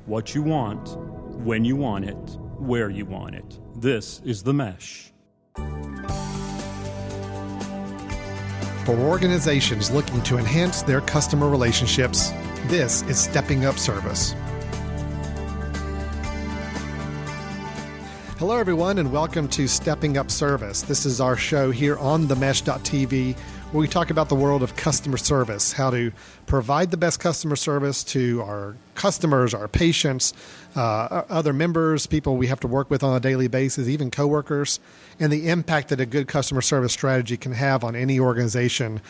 what you want, when you want it, where you want it. This is The Mesh. For organizations looking to enhance their customer relationships, this is Stepping Up Service. Hello, everyone, and welcome to Stepping Up Service. This is our show here on themesh.tv, where we talk about the world of customer service, how to provide the best customer service to our customers, our patients, other members, people we have to work with on a daily basis, even coworkers, and the impact that a good customer service strategy can have on any organization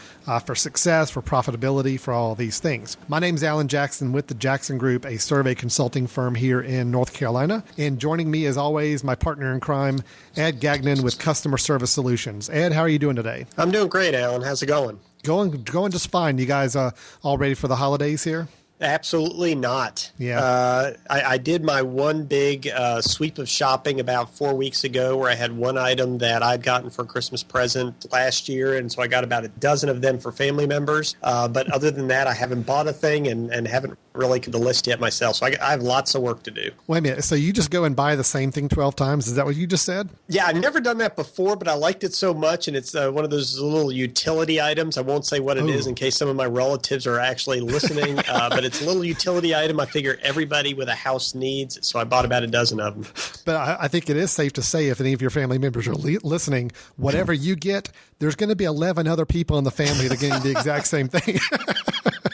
for success, for profitability, for all of these things. My name is Alan Jackson with the Jackson Group, a survey consulting firm here in North Carolina. And joining me, as always, my partner in crime, Ed Gagnon with Customer Service Solutions. Ed, how are you doing today? I'm doing great, Alan. How's it going? Going just fine. You guys all ready for the holidays here? Absolutely not. Yeah. I did my one big sweep of shopping about 4 weeks ago where I had one item that I'd gotten for a Christmas present last year, and so I got about a dozen of them for family members. But other than that, I haven't bought a thing and haven't really got the list yet myself, so I have lots of work to do. Wait a minute. So you just go and buy the same thing 12 times? Is that what you just said? Yeah, I've never done that before, but I liked it so much, and it's one of those little utility items. I won't say what it is in case some of my relatives are actually listening, but it's a little utility item I figure everybody with a house needs, so I bought about a dozen of them. But I think it is safe to say, if any of your family members are listening, whatever you get, there's going to be 11 other people in the family that are getting the exact same thing.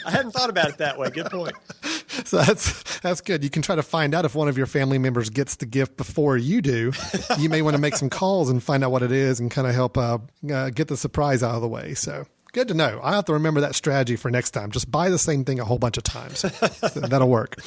I hadn't thought about it that way. Good point. So that's good. You can try to find out if one of your family members gets the gift before you do. You may want to make some calls and find out what it is and kind of help get the surprise out of the way. So good to know. I have to remember that strategy for next time. Just buy the same thing a whole bunch of times. So that'll work.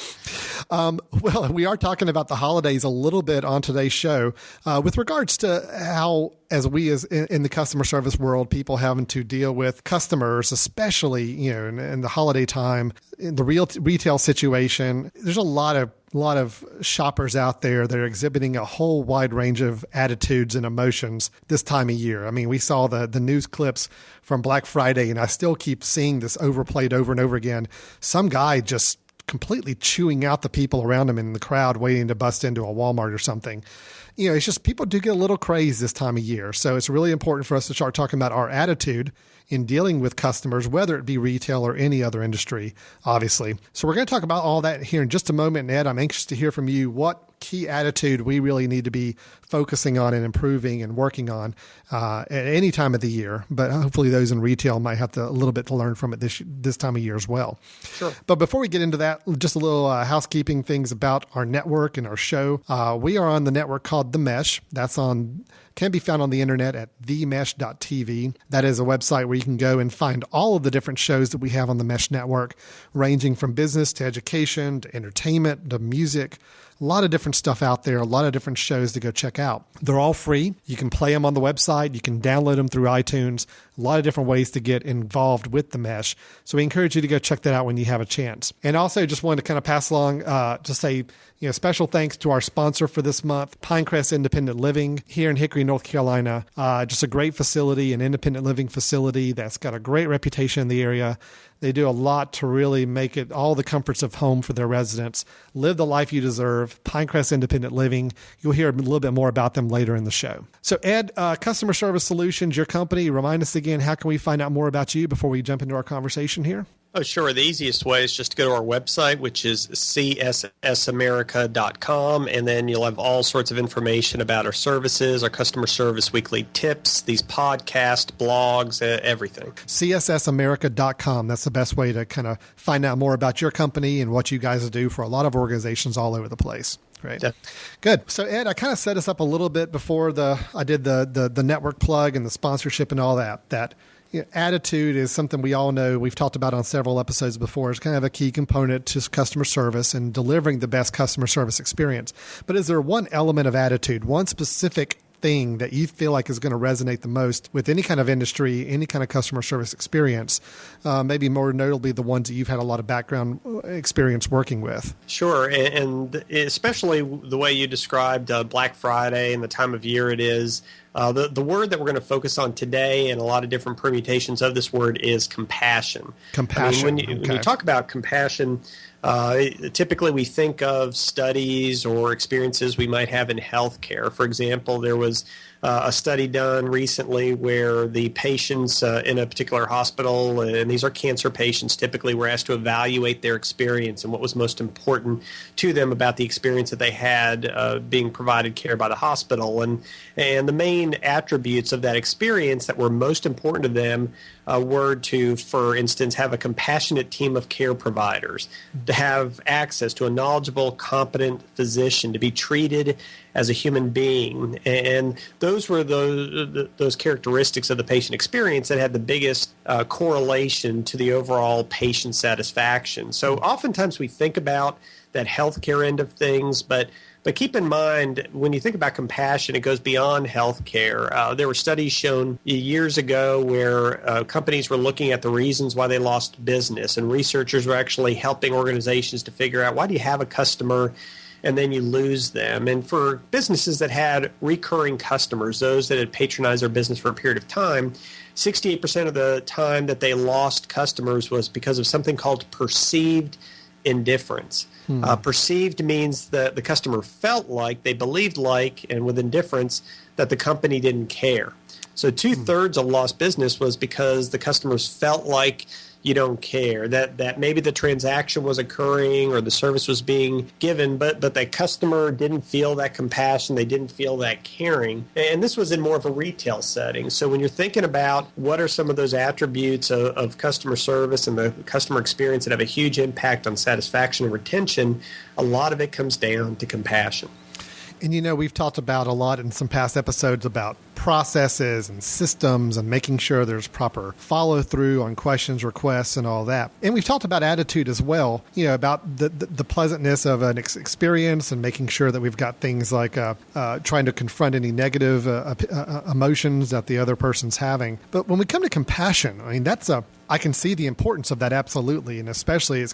Well, we are talking about the holidays a little bit on today's show with regards to how, as in the customer service world, people having to deal with customers, especially, in the holiday time, in the retail situation. There's a lot of shoppers out there that are exhibiting a whole wide range of attitudes and emotions this time of year. I mean, we saw the news clips from Black Friday, and I still keep seeing this overplayed over and over again. Some guy just completely chewing out the people around him in the crowd waiting to bust into a Walmart or something. It's just people do get a little crazed this time of year. So it's really important for us to start talking about our attitude in dealing with customers, whether it be retail or any other industry, obviously. So we're going to talk about all that here in just a moment. And Ed, I'm anxious to hear from you what key attitude we really need to be focusing on and improving and working on at any time of the year. But hopefully those in retail might have a little bit to learn from it this time of year as well. Sure. But before we get into that, just a little housekeeping things about our network and our show. We are on the network called The Mesh. Can be found on the internet at themesh.tv. That is a website where you can go and find all of the different shows that we have on the Mesh Network, ranging from business to education to entertainment to music. A lot of different stuff out there, a lot of different shows to go check out. They're all free. You can play them on the website. You can download them through iTunes. A lot of different ways to get involved with the Mesh. So we encourage you to go check that out when you have a chance. And also just wanted to kind of pass along to say, special thanks to our sponsor for this month, Pinecrest Independent Living here in Hickory, North Carolina. Just a great facility, an independent living facility that's got a great reputation in the area. They do a lot to really make it all the comforts of home for their residents. Live the life you deserve. Pinecrest Independent Living. You'll hear a little bit more about them later in the show. So Ed, Customer Service Solutions, your company, remind us again, how can we find out more about you before we jump into our conversation here? Oh, sure. The easiest way is just to go to our website, which is cssamerica.com, and then you'll have all sorts of information about our services, our customer service weekly tips, these podcasts, blogs, everything. cssamerica.com. That's the best way to kind of find out more about your company and what you guys do for a lot of organizations all over the place. Right. Yeah. Good. So Ed, I kind of set us up a little bit before I did the network plug and the sponsorship and all that attitude is something we all know. We've talked about on several episodes before. It's kind of a key component to customer service and delivering the best customer service experience. But is there one element of attitude, one specific thing that you feel like is going to resonate the most with any kind of industry, any kind of customer service experience, maybe more notably the ones that you've had a lot of background experience working with? Sure, and especially the way you described Black Friday and the time of year it is. The word that we're going to focus on today and a lot of different permutations of this word is compassion. Compassion. I mean, when you talk about compassion, typically we think of studies or experiences we might have in healthcare. For example, there was a study done recently where the patients in a particular hospital, and these are cancer patients, typically were asked to evaluate their experience and what was most important to them about the experience that they had being provided care by the hospital. And the main attributes of that experience that were most important to them were to, for instance, have a compassionate team of care providers, to have access to a knowledgeable, competent physician, to be treated as a human being. And those were those characteristics of the patient experience that had the biggest correlation to the overall patient satisfaction. So oftentimes we think about that healthcare end of things, but keep in mind, when you think about compassion, it goes beyond healthcare. There were studies shown years ago where companies were looking at the reasons why they lost business, and researchers were actually helping organizations to figure out, why do you have a customer and then you lose them? And for businesses that had recurring customers, those that had patronized their business for a period of time, 68% of the time that they lost customers was because of something called perceived indifference. Perceived means that the customer felt like, they believed like, and with indifference, that the company didn't care. So 2/3 of lost business was because the customers felt like you don't care, that maybe the transaction was occurring or the service was being given, but the customer didn't feel that compassion, they didn't feel that caring. And this was in more of a retail setting. So when you're thinking about what are some of those attributes of customer service and the customer experience that have a huge impact on satisfaction and retention, a lot of it comes down to compassion. And, we've talked about a lot in some past episodes about processes and systems and making sure there's proper follow through on questions, requests, and all that. And we've talked about attitude as well, about the pleasantness of an experience and making sure that we've got things like trying to confront any negative emotions that the other person's having. But when we come to compassion, I mean, I can see the importance of that, absolutely. And especially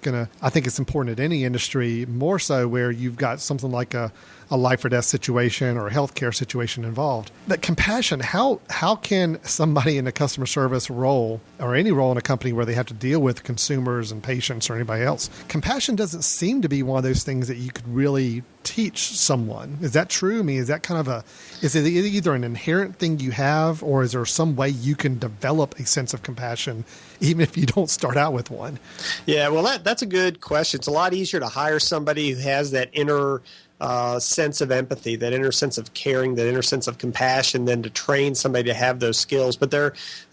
I think it's important in any industry, more so where you've got something like a life or death situation or a healthcare situation involved. That compassion, how can somebody in a customer service role or any role in a company where they have to deal with consumers and patients or anybody else, compassion doesn't seem to be one of those things that you could really teach someone. Is that true? I mean, is that kind of is it either an inherent thing you have, or is there some way you can develop a sense of compassion even if you don't start out with one? Yeah, well, that's a good question. It's a lot easier to hire somebody who has that inner sense of empathy, that inner sense of caring, that inner sense of compassion, than to train somebody to have those skills. But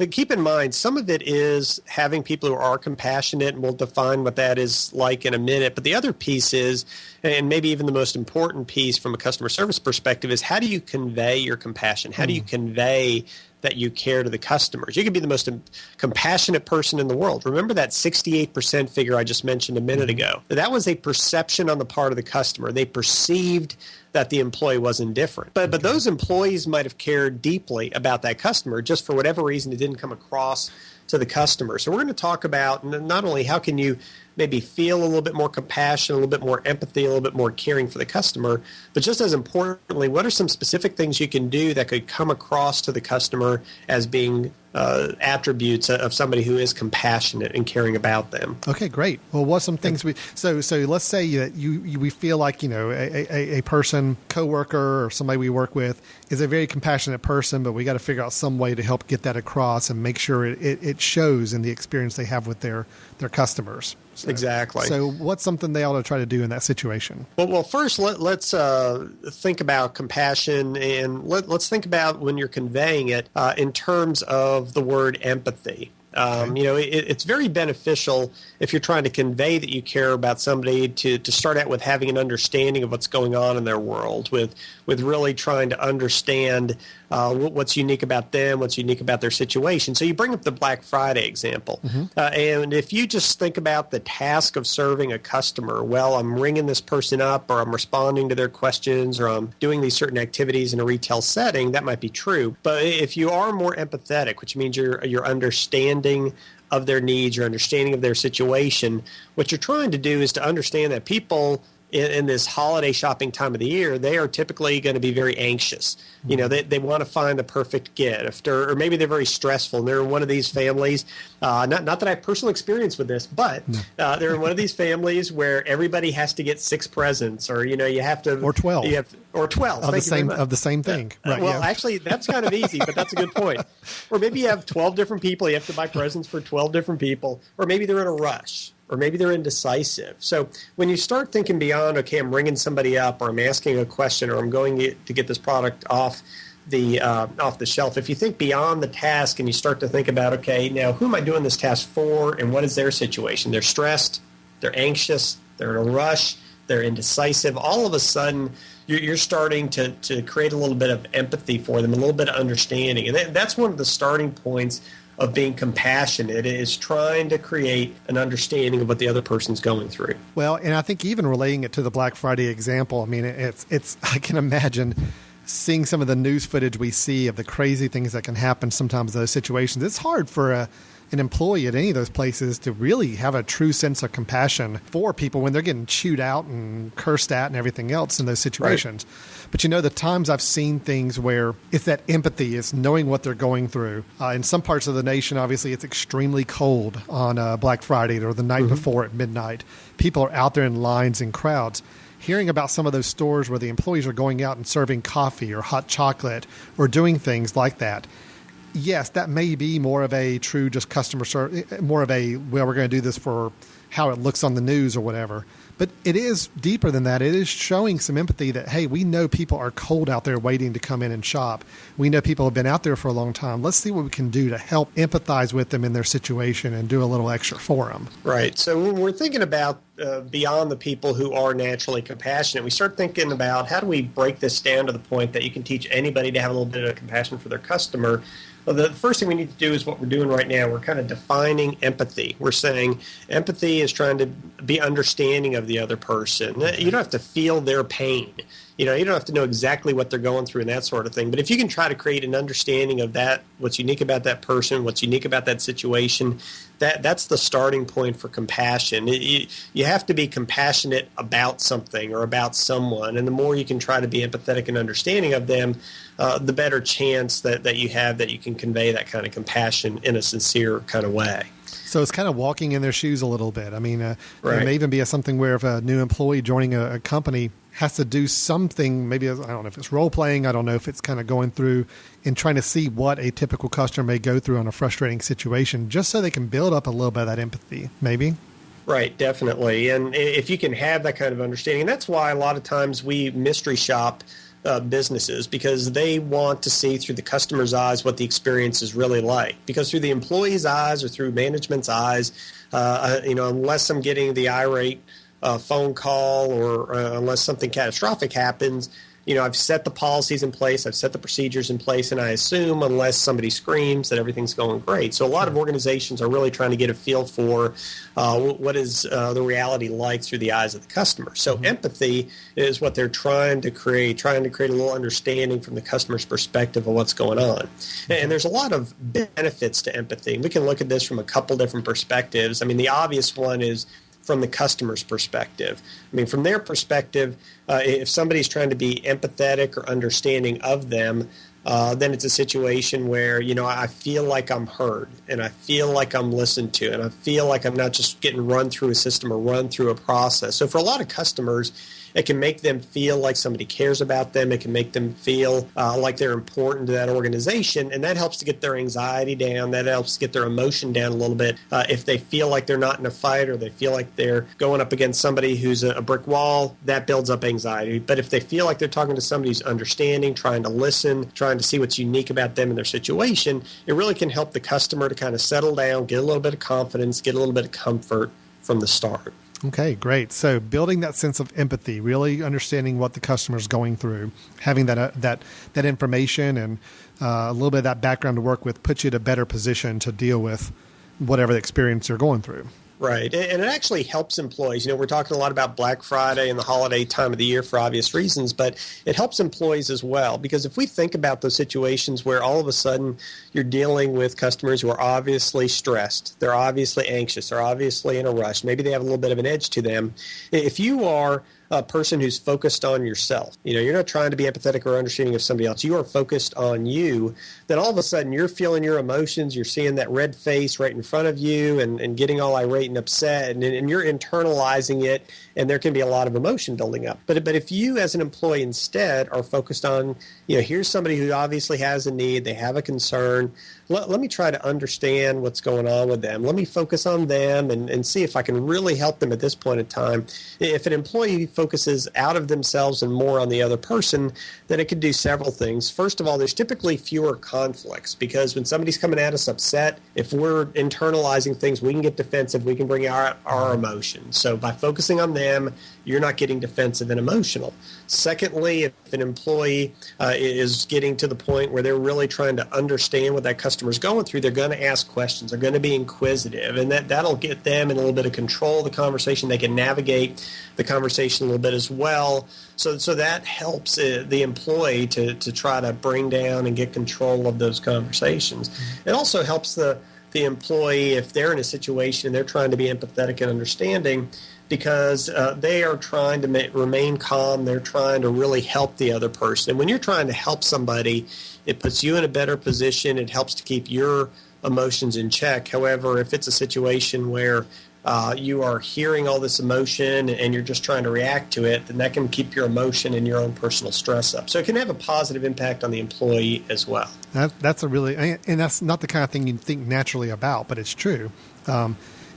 keep in mind, some of it is having people who are compassionate, and we'll define what that is like in a minute. But the other piece is, and maybe even the most important piece from a customer service perspective, is how do you convey your compassion? How do you convey that you care to the customers? You could be the most compassionate person in the world. Remember that 68% figure I just mentioned a minute ago? That was a perception on the part of the customer. They perceived that the employee was indifferent. But those employees might have cared deeply about that customer, just for whatever reason it didn't come across to the customer. So we're going to talk about not only how can you maybe feel a little bit more compassion, a little bit more empathy, a little bit more caring for the customer, but just as importantly, what are some specific things you can do that could come across to the customer as being attributes of somebody who is compassionate and caring about them? Okay, great. Well, what's some things so let's say that we feel like, a person, coworker, or somebody we work with is a very compassionate person, but we got to figure out some way to help get that across and make sure it shows in the experience they have with their customers. Exactly. So what's something they ought to try to do in that situation? Well, first, let's think about compassion, and let's think about when you're conveying it in terms of the word empathy. It's very beneficial if you're trying to convey that you care about somebody to start out with having an understanding of what's going on in their world, with really trying to understand what's unique about them, what's unique about their situation. So you bring up the Black Friday example. And if you just think about the task of serving a customer, well, I'm ringing this person up, or I'm responding to their questions, or I'm doing these certain activities in a retail setting, that might be true. But if you are more empathetic, which means you're understanding of their needs, your understanding of their situation. What you're trying to do is to understand that people in this holiday shopping time of the year, they are typically going to be very anxious. You know, they want to find the perfect gift, or maybe they're very stressful. And they're in one of these families, not that I have personal experience with this, but they're in one of these families where everybody has to get 6 presents, or, you know, you have to. Or 12. Or 12. Of the same thing. Right, well, actually, that's kind of easy, but that's a good point. Or maybe you have 12 different people. You have to buy presents for 12 different people. Or maybe they're in a rush. Or maybe they're indecisive. So when you start thinking beyond, okay, I'm ringing somebody up, or I'm asking a question, or I'm going to get this product off the shelf, if you think beyond the task and you start to think about, okay, now who am I doing this task for, and what is their situation? They're stressed, they're anxious, they're in a rush, they're indecisive. All of a sudden, you're starting to create a little bit of empathy for them, a little bit of understanding. And that's one of the starting points of being compassionate, is trying to create an understanding of what the other person's going through. Well, and I think even relating it to the Black Friday example, I mean, it's I can imagine seeing some of the news footage we see of the crazy things that can happen sometimes in those situations. It's hard for an employee at any of those places to really have a true sense of compassion for people when they're getting chewed out and cursed at and everything else in those situations. Right. But, you know, the times I've seen things where it's that empathy, is knowing what they're going through. In some parts of the nation, obviously, it's extremely cold on Black Friday or the night before at midnight. People are out there in lines and crowds. Hearing about some of those stores where the employees are going out and serving coffee or hot chocolate or doing things like that, yes, that may be more of a true just customer service, more of a, well, we're going to do this for how it looks on the news or whatever. But it is deeper than that. It is showing some empathy that, hey, we know people are cold out there waiting to come in and shop. We know people have been out there for a long time. Let's see what we can do to help empathize with them in their situation and do a little extra for them. Right. So when we're thinking about beyond the people who are naturally compassionate, we start thinking about how do we break this down to the point that you can teach anybody to have a little bit of compassion for their customer. Well, the first thing we need to do is what we're doing right now. We're kind of defining empathy. We're saying empathy is trying to be understanding of the other person. You don't have to feel their pain. You know, you don't have to know exactly what they're going through and that sort of thing. But if you can try to create an understanding of that, what's unique about that person, what's unique about that situation, that's the starting point for compassion. You have to be compassionate about something or about someone. And the more you can try to be empathetic and understanding of them, the better chance that you have that you can convey that kind of compassion in a sincere kind of way. So it's kind of walking in their shoes a little bit. I mean, right. There may even be something where if a new employee joining a company has to do something, maybe, I don't know if it's role playing, I don't know if it's kind of going through and trying to see what a typical customer may go through on a frustrating situation, just so they can build up a little bit of that empathy, maybe. Right, definitely. And if you can have that kind of understanding, and that's why a lot of times we mystery shop businesses, because they want to see through the customer's eyes what the experience is really like. Because through the employee's eyes or through management's eyes, unless I'm getting the irate phone call or unless something catastrophic happens, you know, I've set the policies in place, I've set the procedures in place, and I assume unless somebody screams that everything's going great. So a lot of organizations are really trying to get a feel for what is the reality like through the eyes of the customer. So empathy is what they're trying to create a little understanding from the customer's perspective of what's going on. And there's a lot of benefits to empathy. We can look at this from a couple different perspectives. I mean, the obvious one is from the customer's perspective. I mean, from their perspective, if somebody's trying to be empathetic or understanding of them, then it's a situation where, you know, I feel like I'm heard and I feel like I'm listened to and I feel like I'm not just getting run through a system or run through a process. So for a lot of customers, it can make them feel like somebody cares about them. It can make them feel like they're important to that organization, and that helps to get their anxiety down. That helps to get their emotion down a little bit. If they feel like they're not in a fight or they feel like they're going up against somebody who's a brick wall, that builds up anxiety. But if they feel like they're talking to somebody who's understanding, trying to listen, trying to see what's unique about them and their situation, it really can help the customer to kind of settle down, get a little bit of confidence, get a little bit of comfort from the start. Okay, great. So building that sense of empathy, really understanding what the customer is going through, having that information and a little bit of that background to work with puts you in a better position to deal with whatever the experience you're going through. Right. And it actually helps employees. We're talking a lot about Black Friday and the holiday time of the year for obvious reasons, but it helps employees as well. Because if we think about those situations where all of a sudden you're dealing with customers who are obviously stressed, they're obviously anxious, they're obviously in a rush, maybe they have a little bit of an edge to them. If you are a person who's focused on yourself, you're not trying to be empathetic or understanding of somebody else, you are focused on you, then all of a sudden you're feeling your emotions, you're seeing that red face right in front of you and getting all irate and upset, and you're internalizing it, and there can be a lot of emotion building up. But if you as an employee instead are focused on, here's somebody who obviously has a need, they have a concern, let me try to understand what's going on with them. Let me focus on them and see if I can really help them at this point in time. If an employee focuses out of themselves and more on the other person, then it could do several things. First of all, there's typically fewer conflicts because when somebody's coming at us upset, if we're internalizing things, we can get defensive, we can bring out our emotions. So by focusing on them, you're not getting defensive and emotional. Secondly, if an employee is getting to the point where they're really trying to understand what that customer's going through, they're going to ask questions. They're going to be inquisitive, and that'll get them in a little bit of control of the conversation. They can navigate the conversation a little bit as well. So that helps the employee to try to bring down and get control of those conversations. Mm-hmm. It also helps the employee if they're in a situation and they're trying to be empathetic and understanding, because they are trying to remain calm. They're trying to really help the other person. And when you're trying to help somebody, it puts you in a better position. It helps to keep your emotions in check. However, if it's a situation where you are hearing all this emotion and you're just trying to react to it, then that can keep your emotion and your own personal stress up. So it can have a positive impact on the employee as well. That's and that's not the kind of thing you think naturally about, but it's true.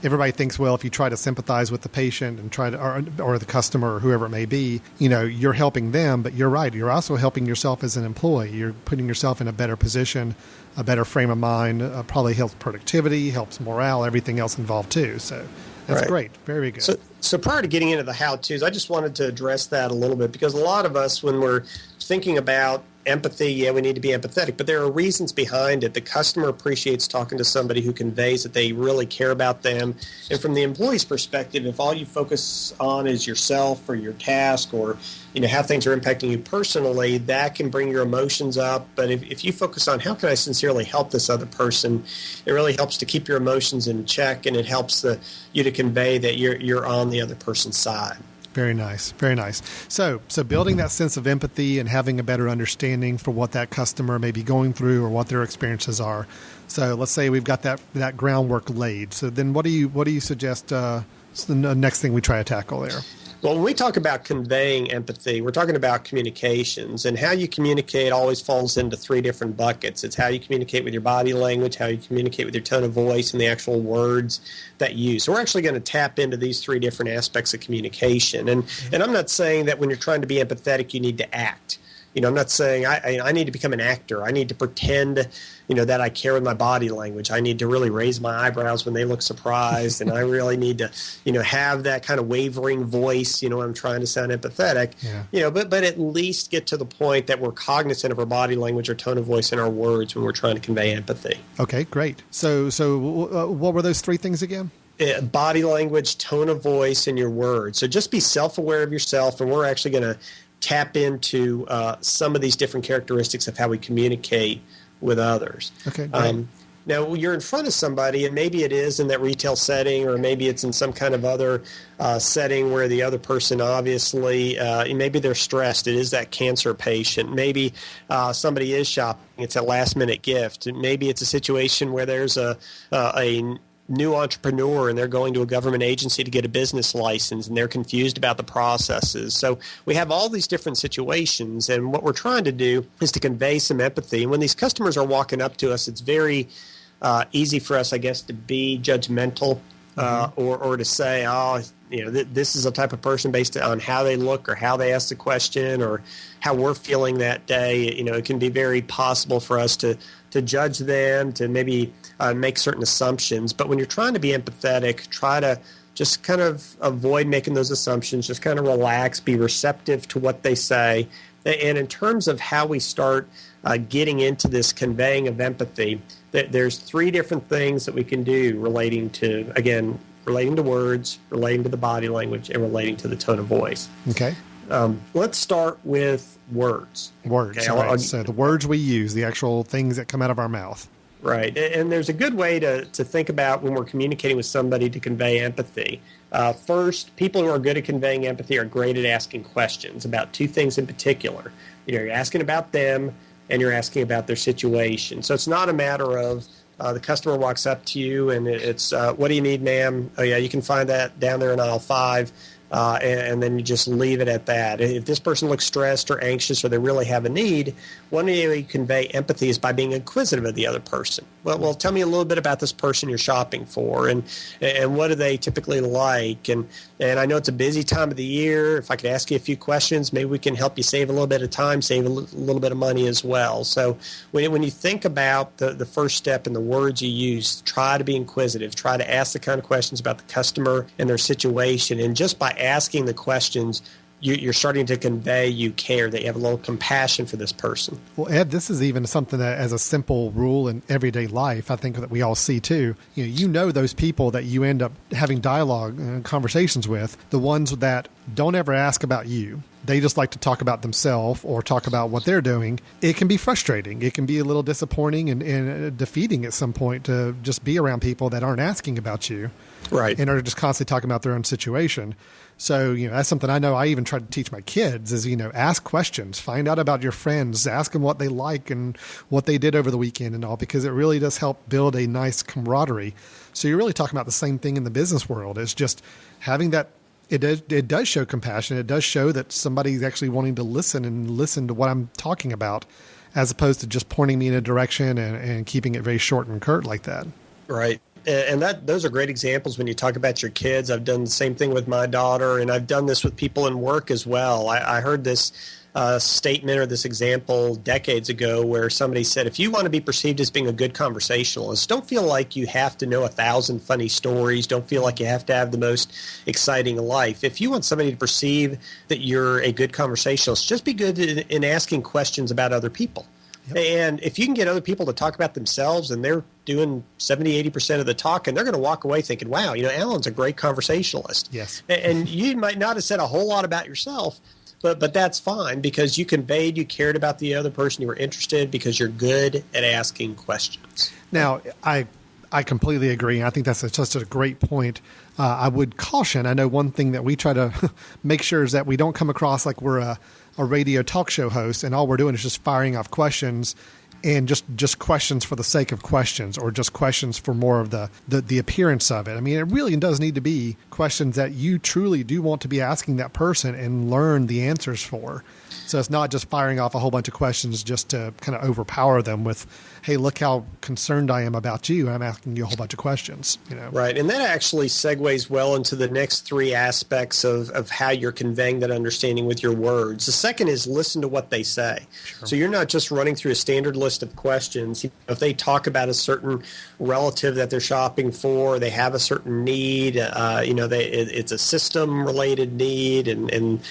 Everybody thinks, well, if you try to sympathize with the patient and try to, or the customer or whoever it may be, you're helping them, but you're right. You're also helping yourself as an employee. You're putting yourself in a better position, a better frame of mind, probably helps productivity, helps morale, everything else involved too. So that's right. Great. Very good. So prior to getting into the how-tos, I just wanted to address that a little bit, because a lot of us, when we're thinking about empathy, we need to be empathetic, but there are reasons behind it. The customer appreciates talking to somebody who conveys that they really care about them. And from the employee's perspective, if all you focus on is yourself or your task or how things are impacting you personally, that can bring your emotions up. But if you focus on how can I sincerely help this other person, it really helps to keep your emotions in check, and it helps you to convey that you're on the other person's side. Very nice. Very nice. So building that sense of empathy and having a better understanding for what that customer may be going through or what their experiences are. So let's say we've got that groundwork laid. So then what do you suggest is the next thing we try to tackle there? Well, when we talk about conveying empathy, we're talking about communications, and how you communicate always falls into three different buckets. It's how you communicate with your body language, how you communicate with your tone of voice, and the actual words that you use. So we're actually going to tap into these three different aspects of communication. And I'm not saying that when you're trying to be empathetic, you need to act. I'm not saying I need to become an actor. I need to pretend, that I care with my body language. I need to really raise my eyebrows when they look surprised, and I really need to, have that kind of wavering voice, when I'm trying to sound empathetic. Yeah. But at least get to the point that we're cognizant of our body language, our tone of voice, and our words when we're trying to convey empathy. Okay, great. So what were those three things again? Body language, tone of voice, and your words. So just be self-aware of yourself, and we're actually going to tap into some of these different characteristics of how we communicate with others. Okay. Now, you're in front of somebody, and maybe it is in that retail setting, or maybe it's in some kind of other setting where the other person obviously, maybe they're stressed. It is that cancer patient. Maybe somebody is shopping. It's a last-minute gift. Maybe it's a situation where there's a new entrepreneur and they're going to a government agency to get a business license, and they're confused about the processes. So we have all these different situations, and what we're trying to do is to convey some empathy. And when these customers are walking up to us, it's very easy for us, I guess, to be judgmental or to say, this is a type of person based on how they look or how they ask the question or how we're feeling that day. It can be very possible for us to judge them, to maybe make certain assumptions. But when you're trying to be empathetic, try to just kind of avoid making those assumptions, just kind of relax, be receptive to what they say. And in terms of how we start getting into this conveying of empathy, there's three different things that we can do relating to, again, relating to words, relating to the body language, and relating to the tone of voice. Okay. Let's start with words. Words. Okay, All right. So the words we use, the actual things that come out of our mouth. Right. And there's a good way to think about when we're communicating with somebody to convey empathy. First, people who are good at conveying empathy are great at asking questions about two things in particular. You're asking about them and you're asking about their situation. So it's not a matter of the customer walks up to you and it's, what do you need, ma'am? Oh, yeah, you can find that down there in aisle 5. And then you just leave it at that. If this person looks stressed or anxious or they really have a need, one way you convey empathy is by being inquisitive of the other person. Well, tell me a little bit about this person you're shopping for, and what do they typically like? And I know it's a busy time of the year. If I could ask you a few questions, maybe we can help you save a little bit of time, save a little bit of money as well. So when you think about the first step in the words you use, try to be inquisitive. Try to ask the kind of questions about the customer and their situation. And just by asking the questions, you're starting to convey you care, that you have a little compassion for this person. Well, Ed, this is even something that as a simple rule in everyday life, I think that we all see too. You know those people that you end up having dialogue and conversations with, the ones that don't ever ask about you. They just like to talk about themselves or talk about what they're doing. It can be frustrating. It can be a little disappointing and defeating at some point to just be around people that aren't asking about you. Right. And are just constantly talking about their own situation. So, that's something I know I even try to teach my kids is, ask questions, find out about your friends, ask them what they like and what they did over the weekend and all, because it really does help build a nice camaraderie. So you're really talking about the same thing in the business world. It's just having that. It does show compassion. It does show that somebody's actually wanting to listen to what I'm talking about, as opposed to just pointing me in a direction and keeping it very short and curt like that. Right. And those are great examples when you talk about your kids. I've done the same thing with my daughter, and I've done this with people in work as well. I heard this statement or this example decades ago where somebody said, if you want to be perceived as being a good conversationalist, don't feel like you have to know 1,000 funny stories. Don't feel like you have to have the most exciting life. If you want somebody to perceive that you're a good conversationalist, just be good in asking questions about other people. Yep. And if you can get other people to talk about themselves and they're doing 70, 80% of the talking, they're going to walk away thinking, wow, Alan's a great conversationalist. Yes. And you might not have said a whole lot about yourself, but that's fine because you conveyed you cared about the other person, you were interested because you're good at asking questions. Now, I completely agree. I think that's just a great point. I would caution, I know one thing that we try to make sure is that we don't come across like we're a radio talk show host and all we're doing is just firing off questions and just questions for the sake of questions or just questions for more of the appearance of it. I mean, it really does need to be questions that you truly do want to be asking that person and learn the answers for. So it's not just firing off a whole bunch of questions just to kind of overpower them with, hey, look how concerned I am about you. I'm asking you a whole bunch of questions. Right. And that actually segues well into the next three aspects of how you're conveying that understanding with your words. The second is listen to what they say. Sure. So you're not just running through a standard list of questions. If they talk about a certain relative that they're shopping for, they have a certain need, it's a system-related need, and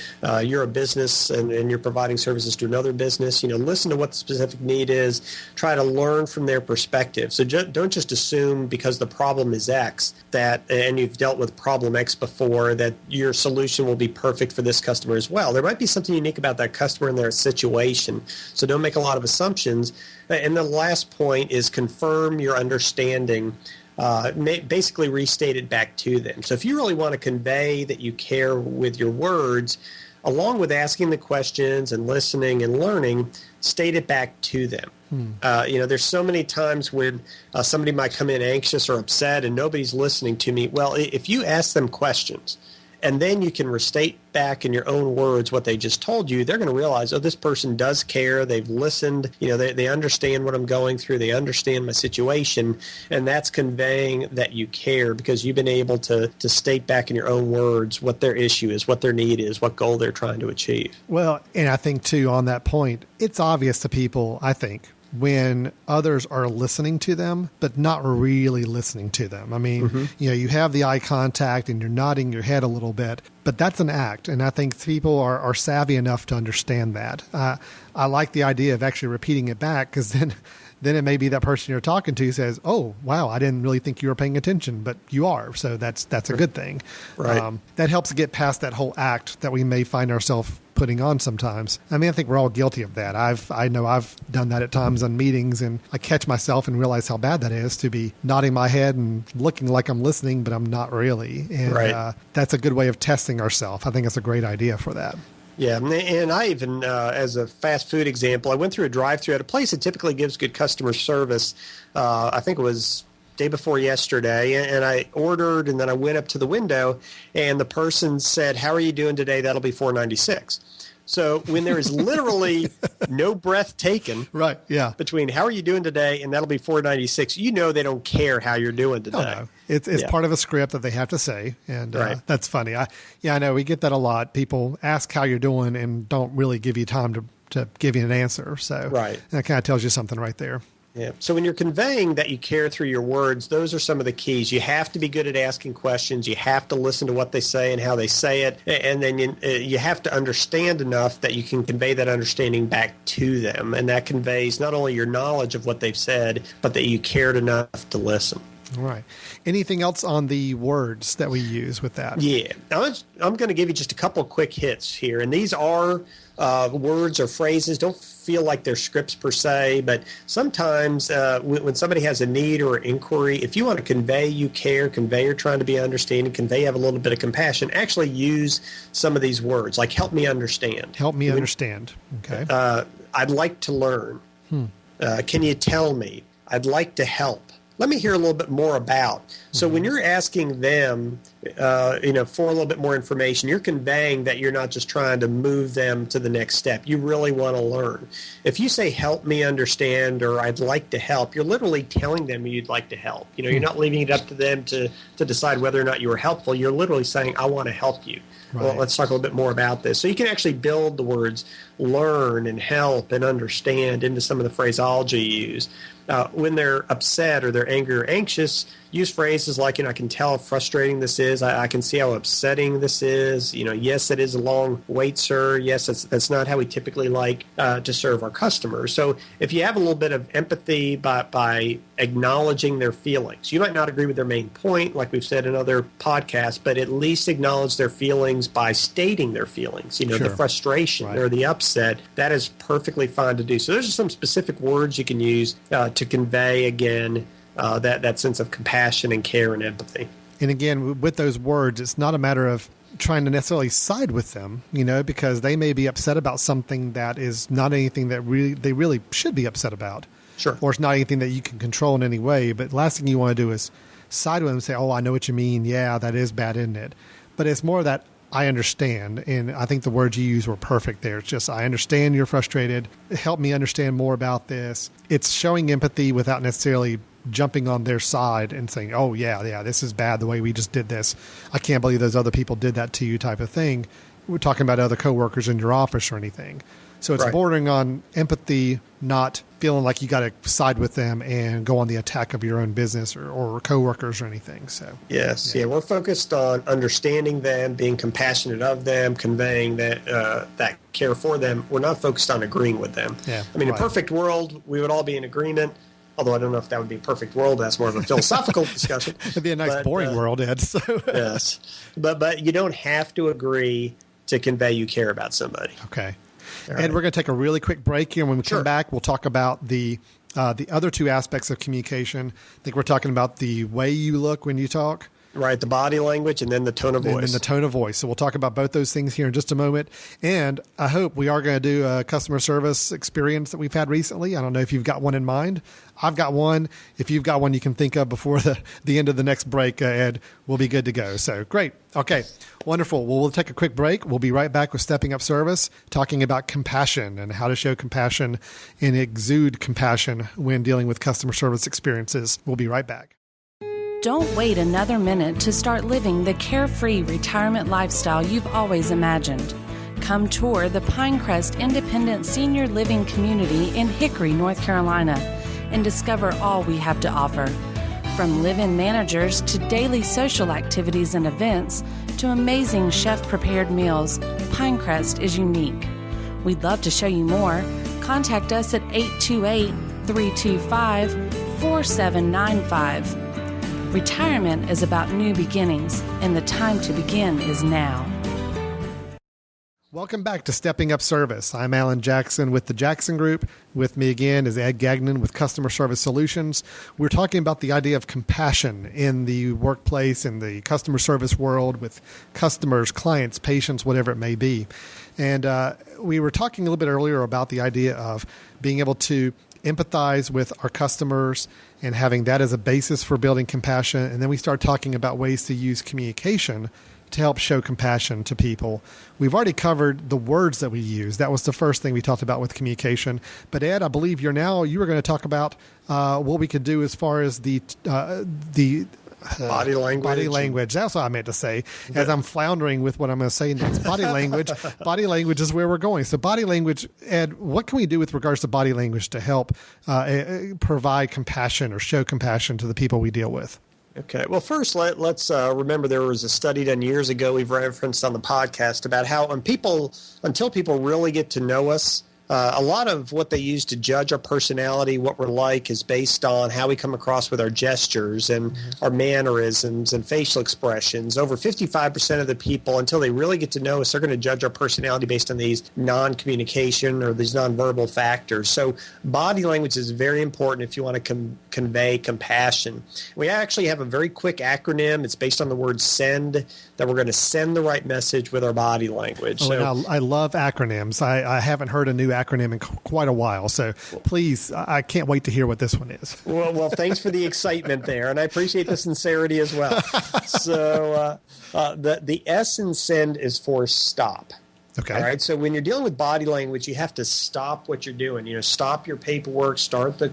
you're a business and you're providing services to another business, listen to what the specific need is, try to learn from their perspective. So don't just assume because the problem is X and you've dealt with problem X before that your solution will be perfect for this customer as well. There might be something unique about that customer and their situation. So don't make a lot of assumptions. And the last point is confirm your understanding. Basically restate it back to them. So if you really want to convey that you care with your words, along with asking the questions and listening and learning, state it back to them. There's so many times when somebody might come in anxious or upset and nobody's listening to me. Well, if you ask them questions and then you can restate back in your own words what they just told you, they're going to realize, oh, this person does care. They've listened. They understand what I'm going through. They understand my situation. And that's conveying that you care because you've been able to state back in your own words what their issue is, what their need is, what goal they're trying to achieve. Well, and I think, too, on that point, it's obvious to people, I think, when others are listening to them, but not really listening to them. I mean, you have the eye contact and you're nodding your head a little bit, but that's an act. And I think people are savvy enough to understand that. I like the idea of actually repeating it back because then then it may be that person you're talking to says, oh, wow, I didn't really think you were paying attention, but you are. So that's a good thing. Right. That helps get past that whole act that we may find ourselves putting on sometimes. I mean, I think we're all guilty of that. I know I've done that at times on meetings, and I catch myself and realize how bad that is, to be nodding my head and looking like I'm listening, but I'm not really. And that's a good way of testing ourselves. I think it's a great idea for that. Yeah, and I even, as a fast food example, I went through a drive-thru at a place that typically gives good customer service. I think it was day before yesterday, and I ordered, and then I went up to the window, and the person said, "How are you doing today? That'll be $4.96." So when there is literally no breath taken, right? Yeah. between "How are you doing today?" and "That'll be $4.96," you know they don't care how you're doing today. No. It's part of a script that they have to say, and that's funny. I know we get that a lot. People ask how you're doing and don't really give you time to give you an answer. So that kind of tells you something right there. Yeah. So when you're conveying that you care through your words, those are some of the keys. You have to be good at asking questions. You have to listen to what they say and how they say it. And then you have to understand enough that you can convey that understanding back to them. And that conveys not only your knowledge of what they've said, but that you cared enough to listen. All right. Anything else on the words that we use with that? Yeah. I'm going to give you just a couple quick hits here. And these are words or phrases. Don't feel like they're scripts per se, but sometimes when somebody has a need or an inquiry, if you want to convey you care, convey you're trying to be understanding, convey you have a little bit of compassion, actually use some of these words, like help me understand. Help me understand. Okay. I'd like to learn. Can you tell me? I'd like to help. Let me hear a little bit more about. So when you're asking them, for a little bit more information, you're conveying that you're not just trying to move them to the next step. You really want to learn. If you say, help me understand, or I'd like to help, you're literally telling them you'd like to help. You're not leaving it up to them to decide whether or not you were helpful. You're literally saying, I want to help you. Right. Well, let's talk a little bit more about this. So you can actually build the words learn and help and understand into some of the phraseology you use. When they're upset or they're angry or anxious, use phrases like, I can tell how frustrating this is. I can see how upsetting this is. Yes, it is a long wait, sir. Yes, that's not how we typically like to serve our customers. So if you have a little bit of empathy by acknowledging their feelings, you might not agree with their main point, like we've said in other podcasts, but at least acknowledge their feelings by stating their feelings. The frustration or the upset, that is perfectly fine to do. So there's some specific words you can use to convey, again, that sense of compassion and care and empathy. And again, with those words, it's not a matter of trying to necessarily side with them, because they may be upset about something that is not anything that they really should be upset about. Sure. Or it's not anything that you can control in any way. But last thing you want to do is side with them and say, oh, I know what you mean. Yeah, that is bad, isn't it? But it's more that I understand. And I think the words you use were perfect there. It's just, I understand you're frustrated. Help me understand more about this. It's showing empathy without necessarily jumping on their side and saying, oh, yeah, this is bad the way we just did this. I can't believe those other people did that to you type of thing. We're talking about other coworkers in your office or anything. So it's bordering on empathy, not feeling like you got to side with them and go on the attack of your own business or coworkers or anything. So yes, we're focused on understanding them, being compassionate of them, conveying that care for them. We're not focused on agreeing with them. Yeah, in a perfect world, we would all be in agreement. Although I don't know if that would be a perfect world. That's more of a philosophical discussion. It'd be a nice, boring world, Ed. So. Yes, but you don't have to agree to convey you care about somebody. Okay. All And we're going to take a really quick break here. When we come back, we'll talk about the other two aspects of communication. I think we're talking about the way you look when you talk. Right, the body language and then the tone of voice. And then the tone of voice. So we'll talk about both those things here in just a moment. And I hope we are going to do a customer service experience that we've had recently. I don't know if you've got one in mind. I've got one. If you've got one you can think of before the end of the next break, Ed, we'll be good to go. So great. Okay, wonderful. Well, we'll take a quick break. We'll be right back with Stepping Up Service, talking about compassion and how to show compassion and exude compassion when dealing with customer service experiences. We'll be right back. Don't wait another minute to start living the carefree retirement lifestyle you've always imagined. Come tour the Pinecrest Independent Senior Living Community in Hickory, North Carolina, and discover all we have to offer. From live-in managers to daily social activities and events to amazing chef-prepared meals, Pinecrest is unique. We'd love to show you more. Contact us at 325-4795. Retirement is about new beginnings, and the time to begin is now. Welcome back to Stepping Up Service. I'm Alan Jackson with the Jackson Group. With me again is Ed Gagnon with Customer Service Solutions. We're talking about the idea of compassion in the workplace, in the customer service world, with customers, clients, patients, whatever it may be. And we were talking a little bit earlier about the idea of being able to empathize with our customers and having that as a basis for building compassion. And then we start talking about ways to use communication to help show compassion to people. We've already covered the words that we use. That was the first thing we talked about with communication. But Ed, I believe you were going to talk about what we could do as far as the body language. Body language. That's what I meant to say. As I'm floundering with what I'm going to say next. Body language. Body language is where we're going. So body language, Ed, what can we do with regards to body language to help provide compassion or show compassion to the people we deal with? Okay. Well, first, let's remember there was a study done years ago we've referenced on the podcast about how until people really get to know us, a lot of what they use to judge our personality, what we're like, is based on how we come across with our gestures and our mannerisms and facial expressions. Over 55% of the people, until they really get to know us, they're going to judge our personality based on these non-communication or these nonverbal factors. So body language is very important if you want to convey compassion. We actually have a very quick acronym. It's based on the word SEND, that we're going to send the right message with our body language. I love acronyms. I haven't heard a new acronym in quite a while. So please, I can't wait to hear what this one is. Well, thanks for the excitement there, and I appreciate the sincerity as well. So the S in SEND is for stop. Okay. All right. So when you're dealing with body language, you have to stop what you're doing. Stop your paperwork, stop the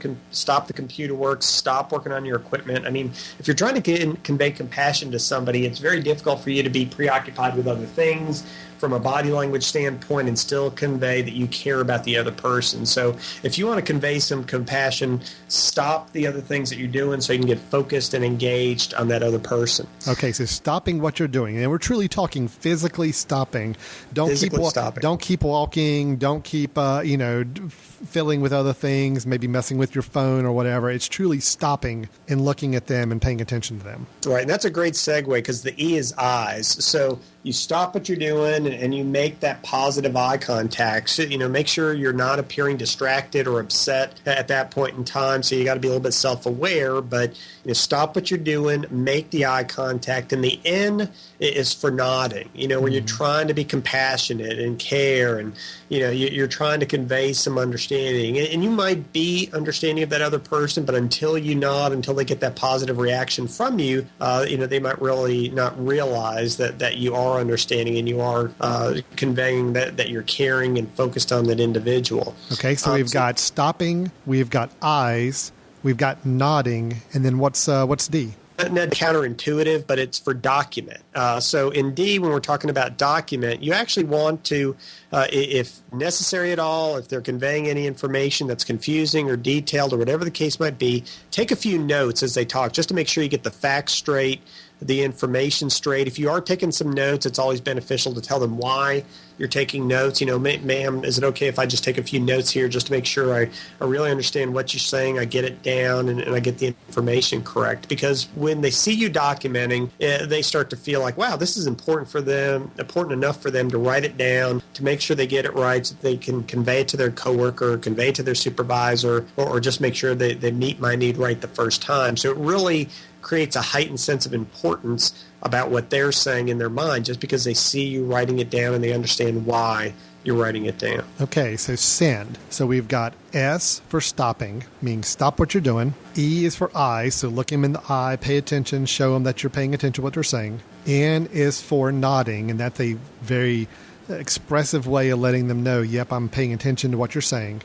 computer work, stop working on your equipment. I mean, if you're trying to convey compassion to somebody, it's very difficult for you to be preoccupied with other things from a body language standpoint and still convey that you care about the other person. So if you want to convey some compassion, stop the other things that you're doing so you can get focused and engaged on that other person. Okay, so stopping what you're doing. And we're truly talking physically stopping. Don't keep walking. Don't keep, filling with other things, maybe messing with your phone or whatever. It's truly stopping and looking at them and paying attention to them. Right, and that's a great segue because the E is eyes. So you stop what you're doing and you make that positive eye contact. So, make sure you're not appearing distracted or upset at that point in time. So you got to be a little bit self-aware, but stop what you're doing, make the eye contact. And the N is for nodding. When you're trying to be compassionate and care and, you're trying to convey some understanding. And you might be understanding of that other person, but until you nod, until they get that positive reaction from you, they might really not realize that you are understanding and you are conveying that you're caring and focused on that individual. Okay, so we've got stopping, we've got eyes, we've got nodding, and then what's D? Not counterintuitive, but it's for document. So in D, when we're talking about document, you actually want to, if necessary at all, if they're conveying any information that's confusing or detailed or whatever the case might be, take a few notes as they talk just to make sure you get the facts straight, the information straight. If you are taking some notes, it's always beneficial to tell them why you're taking notes. Ma'am, is it okay if I just take a few notes here just to make sure I really understand what you're saying, I get it down, and I get the information correct? Because when they see you documenting, they start to feel like, wow, this is important for them, important enough for them to write it down, to make sure they get it right so they can convey it to their coworker, convey it to their supervisor, or just make sure they meet my need right the first time. So it really creates a heightened sense of importance about what they're saying in their mind just because they see you writing it down and they understand why you're writing it down. Okay, so send. So we've got S for stopping, meaning stop what you're doing. E is for eye, so look them in the eye, pay attention, show them that you're paying attention to what they're saying. N is for nodding, and that's a very expressive way of letting them know, yep, I'm paying attention to what you're saying.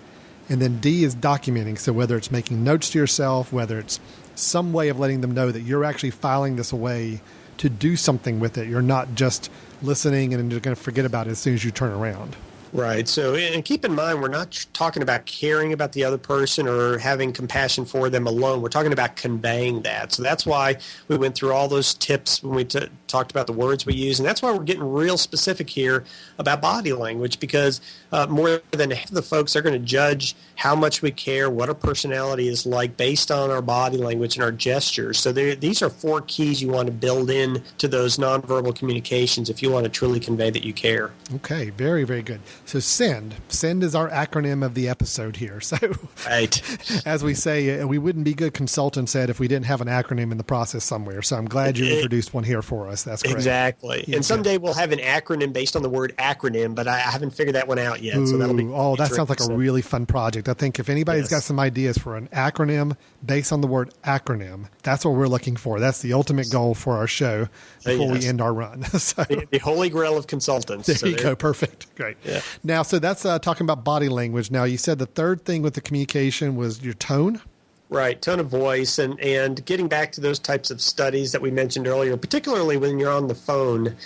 And then D is documenting, so whether it's making notes to yourself, whether it's some way of letting them know that you're actually filing this away to do something with it. You're not just listening and you're going to forget about it as soon as you turn around. Right. So, and keep in mind, we're not talking about caring about the other person or having compassion for them alone. We're talking about conveying that. So that's why we went through all those tips when we talked about the words we use. And that's why we're getting real specific here about body language, because more than half of the folks are going to judge how much we care, what our personality is like based on our body language and our gestures. So these are 4 keys you want to build in to those nonverbal communications if you want to truly convey that you care. Okay, very, very good. So SEND. SEND is our acronym of the episode here. So right. As we say, we wouldn't be good consultants, Ed, if we didn't have an acronym in the process somewhere. So I'm glad you introduced one here for us. That's great. Exactly. And someday we'll have an acronym based on the word acronym, but I haven't figured that one out yet. Ooh, so that'll be that sounds like a really fun project. I think if anybody's got some ideas for an acronym based on the word acronym, that's what we're looking for. That's the ultimate goal for our show before we end our run. So, the holy grail of consultants. There you go. Perfect. Great. Yeah. Now, so that's talking about body language. Now, you said the third thing with the communication was your tone. Right, tone of voice, and getting back to those types of studies that we mentioned earlier, particularly when you're on the phone,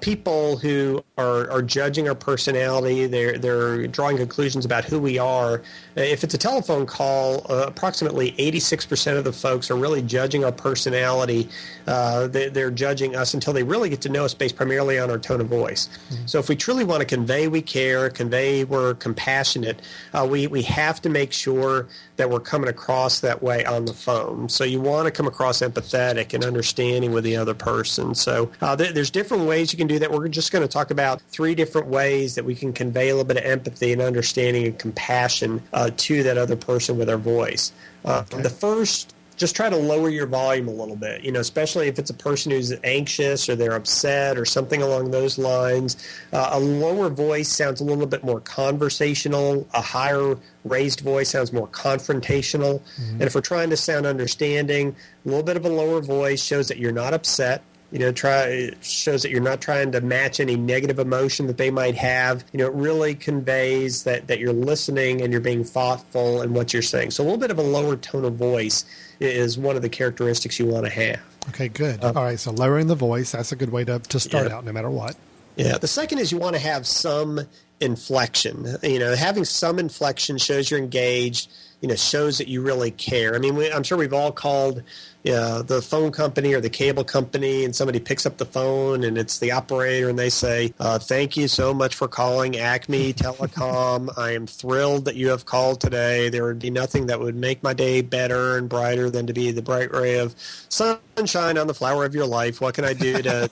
people who are judging our personality, they're drawing conclusions about who we are. If it's a telephone call, approximately 86% of the folks are really judging our personality. They're judging us until they really get to know us based primarily on our tone of voice. Mm-hmm. So if we truly want to convey we care, convey we're compassionate, we have to make sure that we're coming across that way on the phone. So you want to come across empathetic and understanding with the other person. So there's different ways you can do that. We're just going to talk about 3 different ways that we can convey a little bit of empathy and understanding and compassion to that other person with our voice. The first, just try to lower your volume a little bit, especially if it's a person who's anxious or they're upset or something along those lines. A lower voice sounds a little bit more conversational. A higher raised voice sounds more confrontational. Mm-hmm. And if we're trying to sound understanding, a little bit of a lower voice shows that you're not upset. Shows that you're not trying to match any negative emotion that they might have. It really conveys that you're listening and you're being thoughtful in what you're saying. So a little bit of a lower tone of voice is one of the characteristics you want to have. Okay, good. All right, so lowering the voice, that's a good way to start out no matter what. Yeah. The second is you want to have some inflection. Having some inflection shows you're engaged, shows that you really care. I mean, I'm sure we've all called the phone company or the cable company, and somebody picks up the phone and it's the operator and they say, thank you so much for calling Acme Telecom. I am thrilled that you have called today. There would be nothing that would make my day better and brighter than to be the bright ray of sunshine on the flower of your life. What can I do to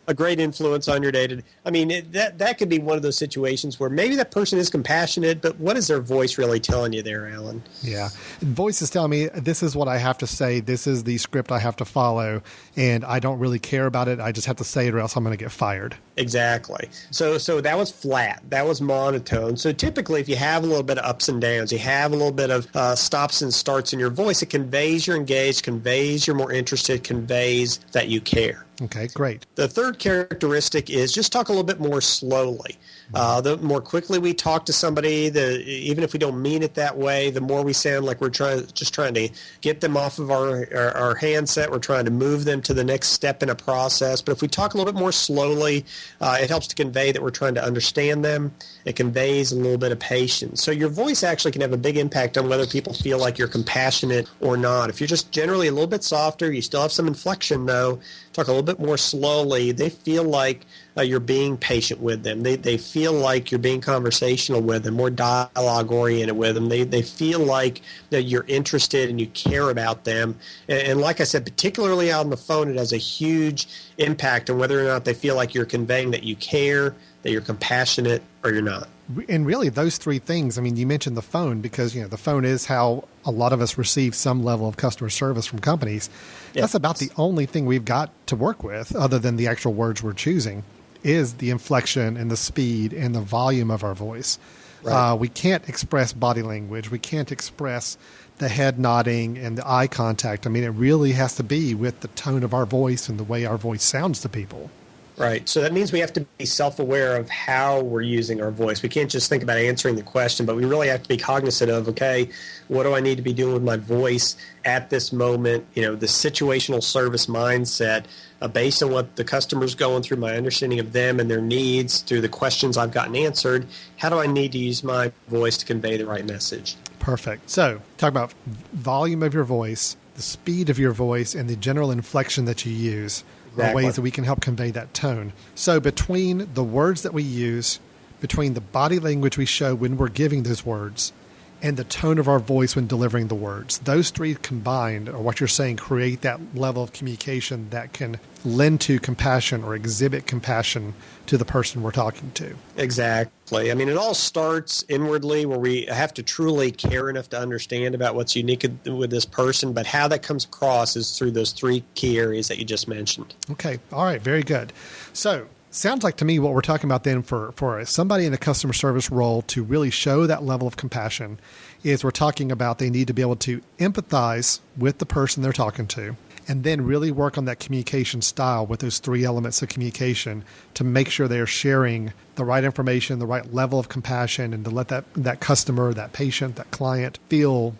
a great influence on your day? I mean, that could be one of those situations where maybe that person is compassionate, but what is their voice really telling you there, Alan? Yeah. Voice is telling me this is what I have to say. This is the script I have to follow, and I don't really care about it. I just have to say it or else I'm going to get fired. Exactly. So that was flat. That was monotone. So typically if you have a little bit of ups and downs, you have a little bit of stops and starts in your voice, it conveys you're engaged, conveys you're more interested, conveys that you care. Okay, great. The third characteristic is just talk a little bit more slowly. The more quickly we talk to somebody, even if we don't mean it that way, the more we sound like we're trying to get them off of our handset. We're trying to move them to the next step in a process. But if we talk a little bit more slowly, it helps to convey that we're trying to understand them. It conveys a little bit of patience. So your voice actually can have a big impact on whether people feel like you're compassionate or not. If you're just generally a little bit softer, you still have some inflection though, talk a little bit more slowly, they feel like you're being patient with them. They feel like you're being conversational with them, more dialogue-oriented with them. They feel like that you're interested and you care about them. And like I said, particularly on the phone, it has a huge impact on whether or not they feel like you're conveying that you care, that you're compassionate, or you're not. And really, those 3 things, I mean, you mentioned the phone because, the phone is how a lot of us receive some level of customer service from companies. Yes. That's about the only thing we've got to work with other than the actual words we're choosing is the inflection and the speed and the volume of our voice. Right. We can't express body language. We can't express the head nodding and the eye contact. I mean, it really has to be with the tone of our voice and the way our voice sounds to people. Right. So that means we have to be self-aware of how we're using our voice. We can't just think about answering the question, but we really have to be cognizant of, okay, what do I need to be doing with my voice at this moment? You know, the situational service mindset based on what the customer's going through, my understanding of them and their needs through the questions I've gotten answered. How do I need to use my voice to convey the right message? Perfect. So talk about volume of your voice, the speed of your voice, and the general inflection that you use. Exactly. Ways that we can help convey that tone. So between the words that we use, between the body language we show when we're giving those words, and the tone of our voice when delivering the words, those three combined, or what you're saying, create that level of communication that can lend to compassion or exhibit compassion to the person we're talking to. Exactly. I mean, it all starts inwardly where we have to truly care enough to understand about what's unique with this person, but how that comes across is through those three key areas that you just mentioned. Okay. All right. Very good. So sounds like to me what we're talking about then for somebody in a customer service role to really show that level of compassion is we're talking about they need to be able to empathize with the person they're talking to, and then really work on that communication style with those three elements of communication to make sure they're sharing the right information, the right level of compassion, and to let that customer, that patient, that client feel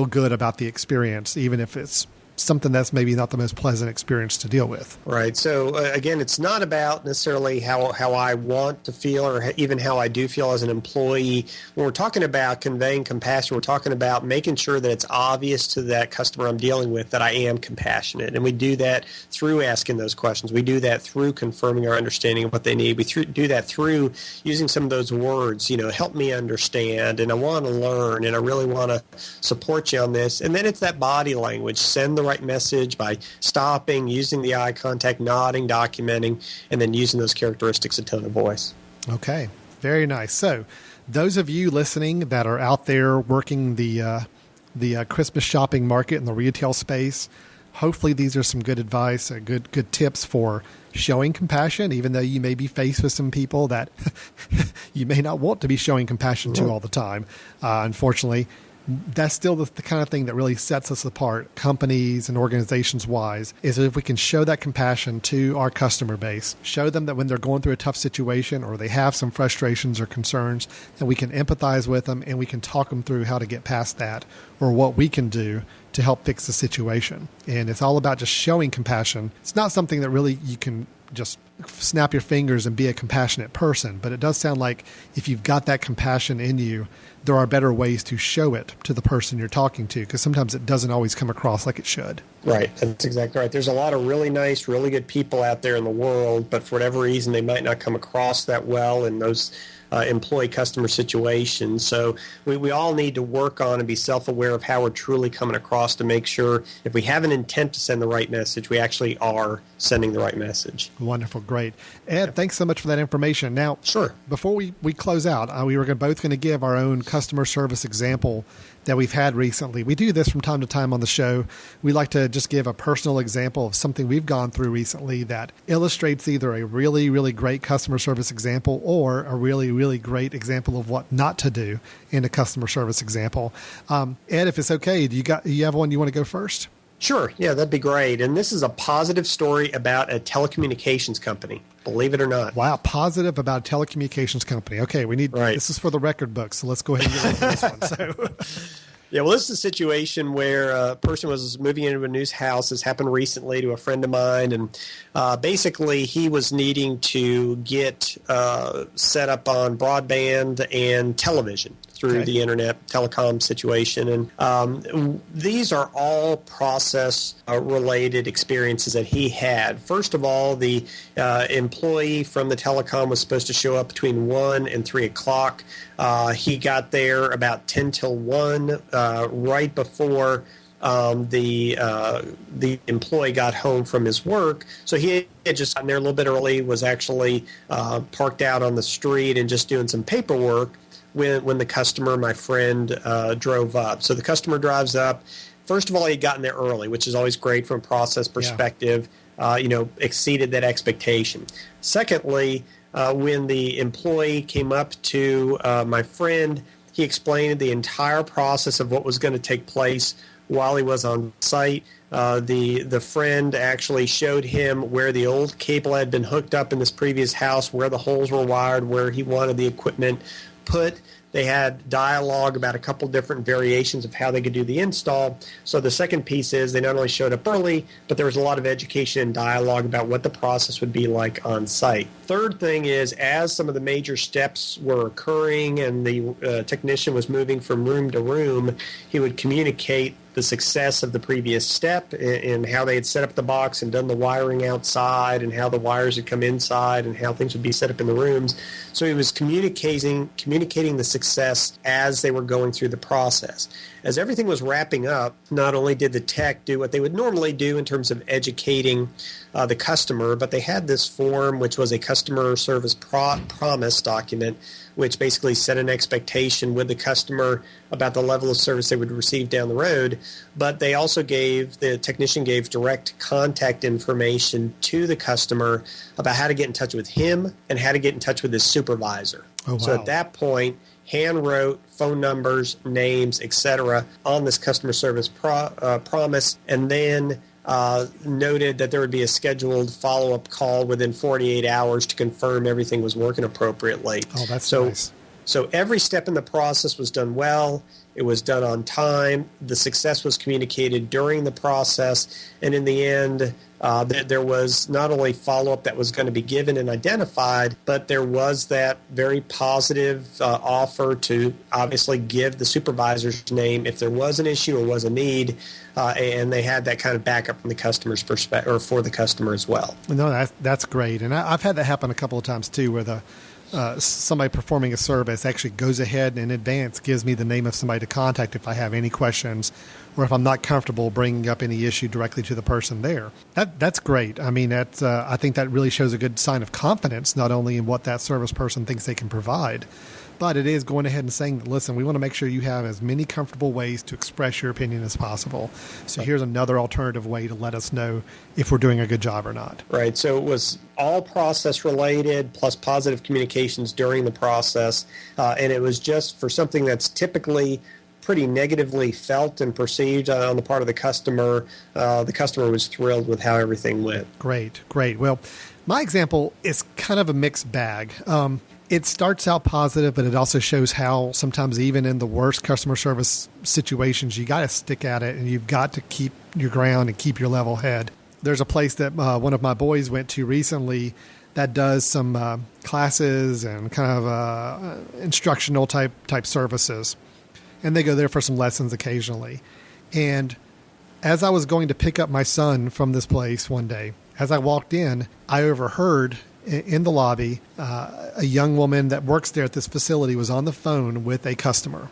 good about the experience, even if it's something that's maybe not the most pleasant experience to deal with. Right. So again, it's not about necessarily how I want to feel or even how I do feel as an employee. When we're talking about conveying compassion, we're talking about making sure that it's obvious to that customer I'm dealing with that I am compassionate. And we do that through asking those questions. We do that through confirming our understanding of what they need. We do that through using some of those words, help me understand, and I want to learn, and I really want to support you on this. And then it's that body language. Send the right message by stopping, using the eye contact, nodding, documenting, and then using those characteristics of tone of voice. Okay, very nice. So those of you listening that are out there working the Christmas shopping market in the retail space, hopefully these are some good advice, good tips for showing compassion, even though you may be faced with some people that you may not want to be showing compassion to all the time. Unfortunately, that's still the kind of thing that really sets us apart, companies and organizations wise, is if we can show that compassion to our customer base, show them that when they're going through a tough situation or they have some frustrations or concerns, that we can empathize with them and we can talk them through how to get past that or what we can do to help fix the situation. And it's all about just showing compassion. It's not something that really you can just snap your fingers and be a compassionate person, but it does sound like if you've got that compassion in you, there are better ways to show it to the person you're talking to, because sometimes it doesn't always come across like it should. Right. That's exactly right. There's a lot of really nice, really good people out there in the world, but for whatever reason, they might not come across that well in those employee-customer situations. So we all need to work on and be self-aware of how we're truly coming across to make sure if we have an intent to send the right message, we actually are sending the right message. Wonderful. Great. Ed, thanks so much for that information. Now, sure. Before we close out, we were both going to give our own customer service example that we've had recently. We do this from time to time on the show. We like to just give a personal example of something we've gone through recently that illustrates either a really, really great customer service example or a really, really great example of what not to do in a customer service example. Ed, if it's okay, do you have one you want to go first? Sure. Yeah, that'd be great. And this is a positive story about a telecommunications company, believe it or not. Wow, positive about a telecommunications company. Okay, this is for the record book, so let's go ahead and get into this one. So. Yeah, well, this is a situation where a person was moving into a new house. This happened recently to a friend of mine, and basically he was needing to get set up on broadband and television through the internet telecom situation. And these are all process-related experiences that he had. First of all, the employee from the telecom was supposed to show up between 1 and 3 o'clock. He got there about 10 till 1, right before the employee got home from his work. So he had just gotten there a little bit early, was actually parked out on the street and just doing some paperwork when the customer, my friend, drove up. So the customer drives up. First of all, he'd gotten there early, which is always great from a process perspective, exceeded that expectation. Secondly, when the employee came up to my friend, he explained the entire process of what was going to take place while he was on site. The friend actually showed him where the old cable had been hooked up in this previous house, where the holes were wired, where he wanted the equipment put. They had dialogue about a couple different variations of how they could do the install. So the second piece is they not only showed up early, but there was a lot of education and dialogue about what the process would be like on site. Third thing is, as some of the major steps were occurring and the technician was moving from room to room, he would communicate the success of the previous step and how they had set up the box and done the wiring outside and how the wires had come inside and how things would be set up in the rooms. So he was communicating the success as they were going through the process. As everything was wrapping up, not only did the tech do what they would normally do in terms of educating the customer, but they had this form, which was a customer service promise document, which basically set an expectation with the customer about the level of service they would receive down the road. But they also the technician gave direct contact information to the customer about how to get in touch with him and how to get in touch with his supervisor. Oh, wow. So at that point, hand wrote phone numbers, names, etc. on this customer service promise, and then noted that there would be a scheduled follow-up call within 48 hours to confirm everything was working appropriately. Oh, that's nice. So every step in the process was done well. It was done on time. The success was communicated during the process. And in the end, there was not only follow-up that was going to be given and identified, but there was that very positive offer to obviously give the supervisor's name if there was an issue or was a need. And they had that kind of backup from the customer's perspective, or for the customer as well. No, that's great. And I've had that happen a couple of times too, where somebody performing a service actually goes ahead and in advance gives me the name of somebody to contact if I have any questions or if I'm not comfortable bringing up any issue directly to the person there. That's great. I mean, I think that really shows a good sign of confidence, not only in what that service person thinks they can provide, but it is going ahead and saying, listen, we want to make sure you have as many comfortable ways to express your opinion as possible. So here's another alternative way to let us know if we're doing a good job or not. Right. So it was all process related plus positive communications during the process. And it was just for something that's typically pretty negatively felt and perceived on the part of the customer. The customer was thrilled with how everything went. Great. Well, my example is kind of a mixed bag. It starts out positive, but it also shows how sometimes even in the worst customer service situations, you got to stick at it and you've got to keep your ground and keep your level head. There's a place that one of my boys went to recently that does some classes and kind of instructional type services. And they go there for some lessons occasionally. And as I was going to pick up my son from this place one day, as I walked in, I overheard in the lobby, a young woman that works there at this facility was on the phone with a customer.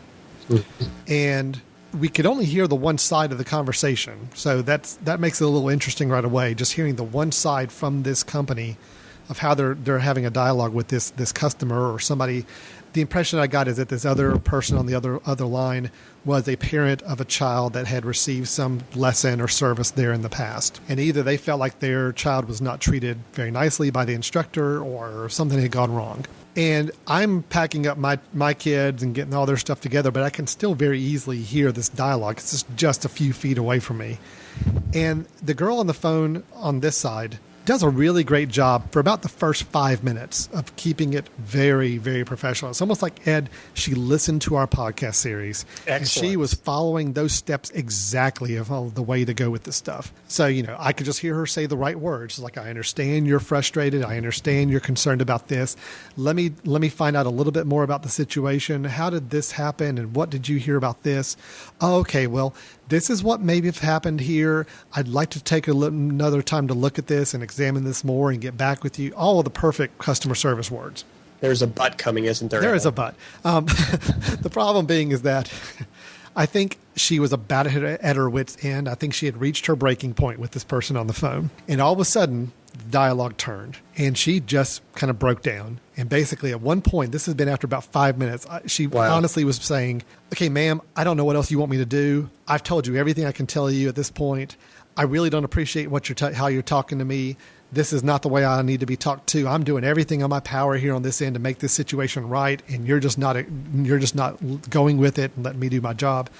And we could only hear the one side of the conversation. So that makes it a little interesting right away, just hearing the one side from this company of how they're having a dialogue with this customer or somebody. The impression I got is that this other person on the other line was a parent of a child that had received some lesson or service there in the past. And either they felt like their child was not treated very nicely by the instructor or something had gone wrong. And I'm packing up my kids and getting all their stuff together, but I can still very easily hear this dialogue. It's just a few feet away from me. And the girl on the phone on this side does a really great job for about the first 5 minutes of keeping it very, very professional. It's almost like, Ed, she listened to our podcast series. Excellent. And she was following those steps exactly of the way to go with this stuff. So, I could just hear her say the right words. It's like, I understand you're frustrated. I understand you're concerned about this. Let me find out a little bit more about the situation. How did this happen? And what did you hear about this? Oh, okay, well, this is what maybe have happened here. I'd like to take another time to look at this and examine this more and get back with you. All of the perfect customer service words. There's a but coming, isn't there? There is a but. The problem being is that I think she was about at her wit's end. I think she had reached her breaking point with this person on the phone. And all of a sudden, the dialogue turned. And she just kind of broke down. And basically, at one point, this has been after about 5 minutes, she honestly was saying, okay, ma'am, I don't know what else you want me to do. I've told you everything I can tell you at this point. I really don't appreciate what how you're talking to me. This is not the way I need to be talked to. I'm doing everything on my power here on this end to make this situation right, and you're just not going with it and letting me do my job.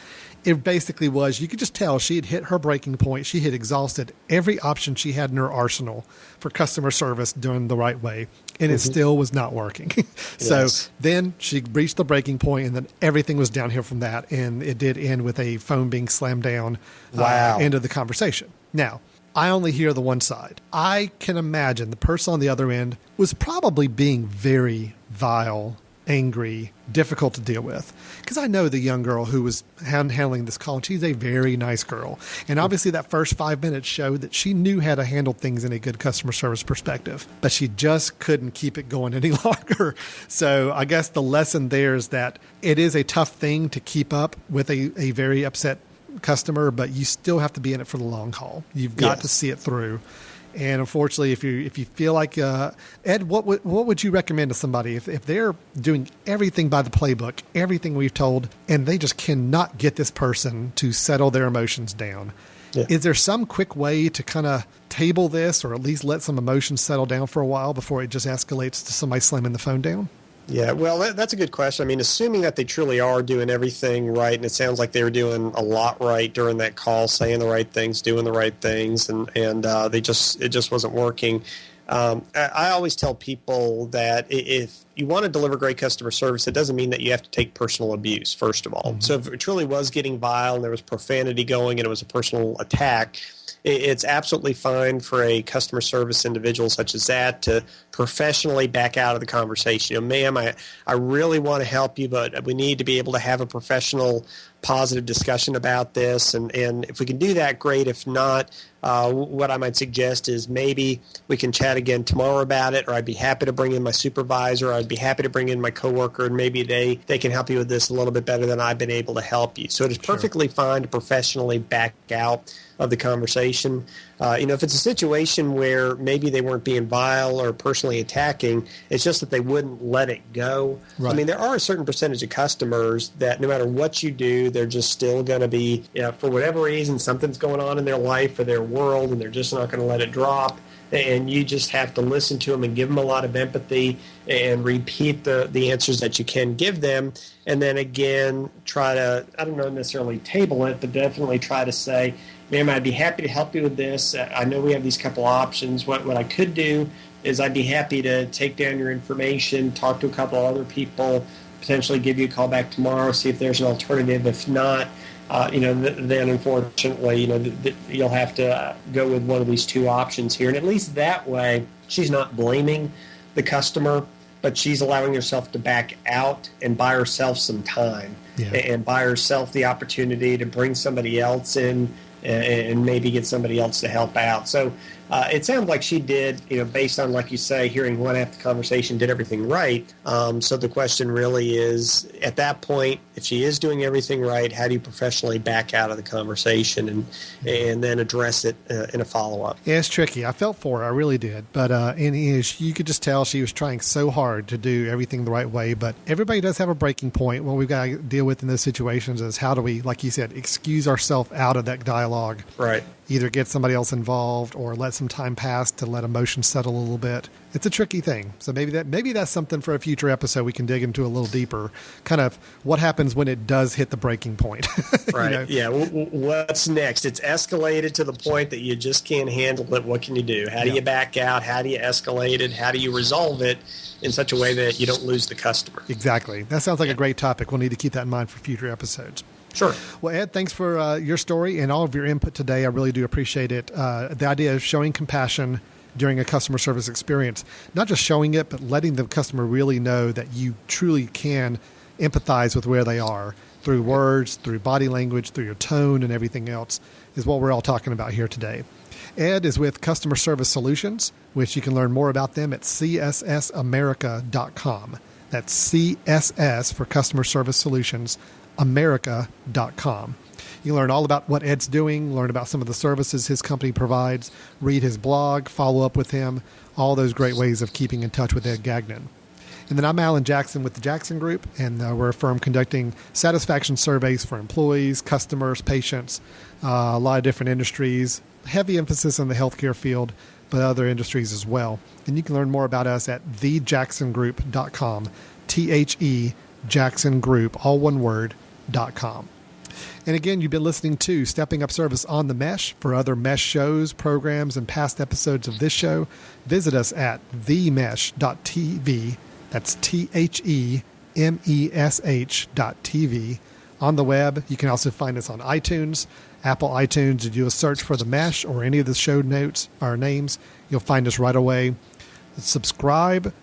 it basically was, you could just tell she had hit her breaking point. She had exhausted every option she had in her arsenal for customer service doing the right way, and it still was not working. So then she reached the breaking point, and then everything was downhill from that, and it did end with a phone being slammed down. End of the conversation. Now, I only hear the one side. I can imagine the person on the other end was probably being very vile, angry, difficult to deal with. Because I know the young girl who was handling this call, and she's a very nice girl. And obviously that first 5 minutes showed that she knew how to handle things in a good customer service perspective, but she just couldn't keep it going any longer. So I guess the lesson there is that it is a tough thing to keep up with a very upset customer, but you still have to be in it for the long haul. You've got to see it through. And unfortunately, if you feel like Ed, what would you recommend to somebody if they're doing everything by the playbook, everything we've told, and they just cannot get this person to settle their emotions down? Is there some quick way to kind of table this, or at least let some emotions settle down for a while before it just escalates to somebody slamming the phone down? Yeah, well, that's a good question. I mean, assuming that they truly are doing everything right, and it sounds like they were doing a lot right during that call, saying the right things, doing the right things, and it just wasn't working. I always tell people that if you want to deliver great customer service, it doesn't mean that you have to take personal abuse, first of all. So if it truly was getting vile and there was profanity going and it was a personal attack, it's absolutely fine for a customer service individual such as that to professionally back out of the conversation. Ma'am, I really want to help you, but we need to be able to have a professional, positive discussion about this. And if we can do that, great. If not, what I might suggest is maybe we can chat again tomorrow about it, or I'd be happy to bring in my supervisor. I'd be happy to bring in my coworker, and maybe they can help you with this a little bit better than I've been able to help you. So it is perfectly fine to professionally back out of the conversation. If it's a situation where maybe they weren't being vile or personally attacking, it's just that they wouldn't let it go. Right. I mean, there are a certain percentage of customers that no matter what you do, they're just still going to be, for whatever reason, something's going on in their life or their world, and they're just not going to let it drop. And you just have to listen to them and give them a lot of empathy and repeat the answers that you can give them. And then again, try to, I don't know necessarily table it, but definitely try to say, ma'am, I'd be happy to help you with this. I know we have these couple options. What I could do is I'd be happy to take down your information, talk to a couple other people, potentially give you a call back tomorrow, see if there's an alternative. If not, then unfortunately, you'll have to go with one of these two options here. And at least that way, she's not blaming the customer, but she's allowing herself to back out and buy herself some time and buy herself the opportunity to bring somebody else in and maybe get somebody else to help out. So it sounds like she did, based on, like you say, hearing one half the conversation, did everything right. So the question really is, at that point, if she is doing everything right, how do you professionally back out of the conversation and then address it in a follow-up? Yeah, it's tricky. I felt for her. I really did. But you could just tell she was trying so hard to do everything the right way. But everybody does have a breaking point. What we've got to deal with in those situations is how do we, like you said, excuse ourselves out of that dialogue. Right. Either get somebody else involved or let some time pass to let emotions settle a little bit. It's a tricky thing. So maybe that's something for a future episode we can dig into a little deeper. Kind of what happens when it does hit the breaking point. Right. Yeah. What's next? It's escalated to the point that you just can't handle it. What can you do? How do you back out? How do you escalate it? How do you resolve it in such a way that you don't lose the customer? Exactly. That sounds like a great topic. We'll need to keep that in mind for future episodes. Sure. Well, Ed, thanks for your story and all of your input today. I really do appreciate it. The idea of showing compassion during a customer service experience, not just showing it, but letting the customer really know that you truly can empathize with where they are through words, through body language, through your tone and everything else is what we're all talking about here today. Ed is with Customer Service Solutions, which you can learn more about them at cssamerica.com. That's CSS for Customer Service Solutions, America.com. You learn all about what Ed's doing, learn about some of the services his company provides, read his blog, follow up with him, all those great ways of keeping in touch with Ed Gagnon. And then I'm Alan Jackson with the Jackson Group, and we're a firm conducting satisfaction surveys for employees, customers, patients, a lot of different industries, heavy emphasis on the healthcare field, but other industries as well. And you can learn more about us at thejacksongroup.com, THE Jackson Group, all one word, .com. And again, you've been listening to Stepping Up Service on the Mesh. For other Mesh shows, programs, and past episodes of this show, visit us at themesh.tv. That's TheMesh.tv. On the web, you can also find us on iTunes, Apple iTunes. You do a search for The Mesh or any of the show notes or names, you'll find us right away. Subscribe.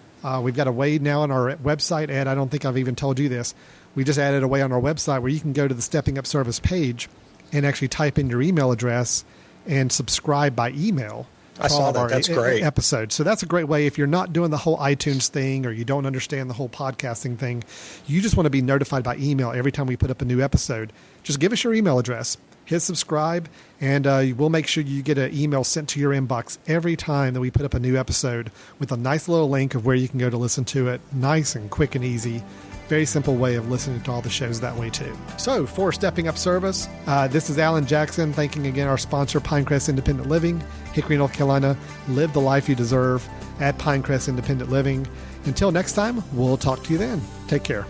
We've got a way now on our website, Ed. I don't think I've even told you this. We just added a way on our website where you can go to the Stepping Up Service page and actually type in your email address and subscribe by email. I saw that. That's great. Episodes. So that's a great way if you're not doing the whole iTunes thing or you don't understand the whole podcasting thing. You just want to be notified by email every time we put up a new episode. Just give us your email address, hit subscribe, and we'll make sure you get an email sent to your inbox every time that we put up a new episode with a nice little link of where you can go to listen to it. Nice and quick and easy. Very simple way of listening to all the shows that way too. So for Stepping Up Service, this is Alan Jackson thanking again our sponsor, Pinecrest Independent Living, Hickory, North Carolina. Live the life you deserve at Pinecrest Independent Living. Until next time, we'll talk to you then. Take care.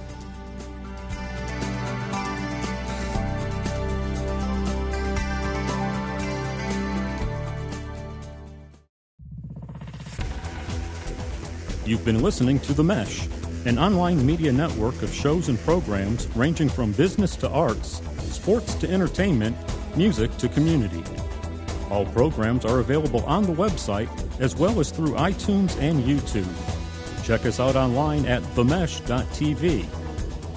You've been listening to The Mesh, an online media network of shows and programs ranging from business to arts, sports to entertainment, music to community. All programs are available on the website as well as through iTunes and YouTube. Check us out online at themesh.tv.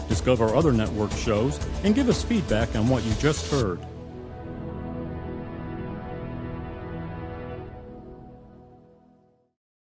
Discover other network shows and give us feedback on what you just heard.